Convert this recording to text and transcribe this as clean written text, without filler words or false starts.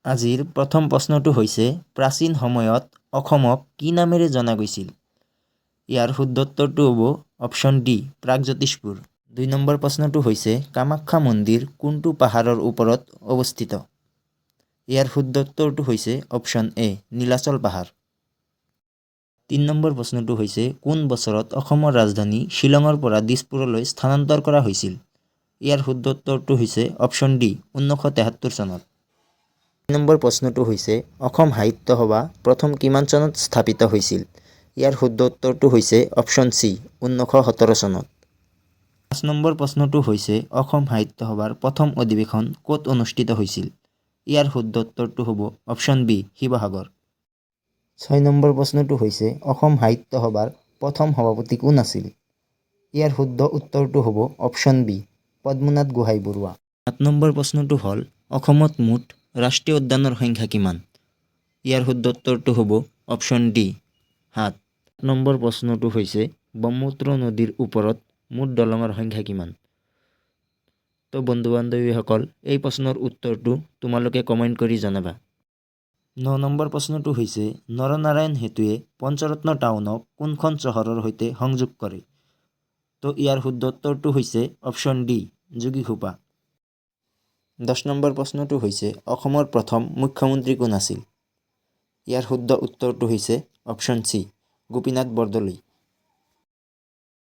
আজিৰ প্ৰথম প্ৰশ্নটো হৈছে প্ৰাচীন সময়ত অসমক কি নামেৰে জনা গৈছিল? ইয়াৰ শুদ্ধ উত্তৰটো হ'ব অপশ্যন ডি প্ৰাগজ্যোতিষপুৰ। ২ নম্বৰ প্ৰশ্নটো হৈছে কামাখ্যা মন্দিৰ কোনটো পাহাৰৰ ওপৰত অৱস্থিত? ইয়াৰ শুদ্ধ উত্তৰটো হৈছে অপশ্যন এ নীলাচল পাহাৰ। ৩ নম্বৰ প্ৰশ্নটো হৈছে কোন বছৰত অসমৰ ৰাজধানী শ্বিলঙৰ পৰা দিছপুৰলৈ স্থানান্তৰ কৰা হৈছিল? ইয়াৰ শুদ্ধ উত্তৰটো হৈছে অপশ্যন ডি ১৯৭৩ চনত। ৪ নম্বৰ প্ৰশ্নটো হৈছে অসম সাহিত্য সভা প্ৰথম কিমান চনত স্থাপিত হৈছিল? ইয়াৰ শুদ্ধ উত্তৰটো হৈছে অপশ্যন চি ১৯১৭ চনত। ৫ নম্বৰ প্ৰশ্নটো হৈছে অসম সাহিত্য সভাৰ প্ৰথম অধিৱেশন ক'ত অনুষ্ঠিত হৈছিল? ইয়াৰ শুদ্ধ উত্তৰটো হ'ব অপশ্যন বি শিৱসাগৰ। ৬ নম্বৰ প্ৰশ্নটো হৈছে অসম সাহিত্য সভাৰ প্ৰথম সভাপতি কোন আছিল? ইয়াৰ শুদ্ধ উত্তৰটো হ'ব option B Padmanath Gohain Barua. ৭ number প্ৰশ্নটো হ'ল অসমত মুঠ ৰাষ্ট্ৰীয় উদ্যানৰ সংখ্যা কিমান? ইয়াৰ শুদ্ধ উত্তৰটো হ'ব অপশ্যন ডি ৭। ৮ নম্বৰ প্ৰশ্নটো হৈছে ব্ৰহ্মপুত্ৰ নদীৰ ওপৰত মুঠ দলঙৰ সংখ্যা কিমান? তো বন্ধু বান্ধৱীসকল এই প্ৰশ্নৰ উত্তৰটো তোমালোকে কমেণ্ট কৰি জনাবা। ৯ নম্বৰ প্ৰশ্নটো হৈছে নৰনাৰায়ণ সেতুৱে পঞ্চৰত্ন টাউনক কোনখন চহৰৰ সৈতে সংযোগ কৰে? তো ইয়াৰ শুদ্ধ উত্তৰটো হৈছে অপশ্যন ডি যোগীঘোপা। ১০ নম্বৰ প্ৰশ্নটো হৈছে অসমৰ প্ৰথম মুখ্যমন্ত্ৰী কোন আছিল? ইয়াৰ শুদ্ধ উত্তৰটো হৈছে অপশ্যন চি গোপীনাথ বৰদলৈ।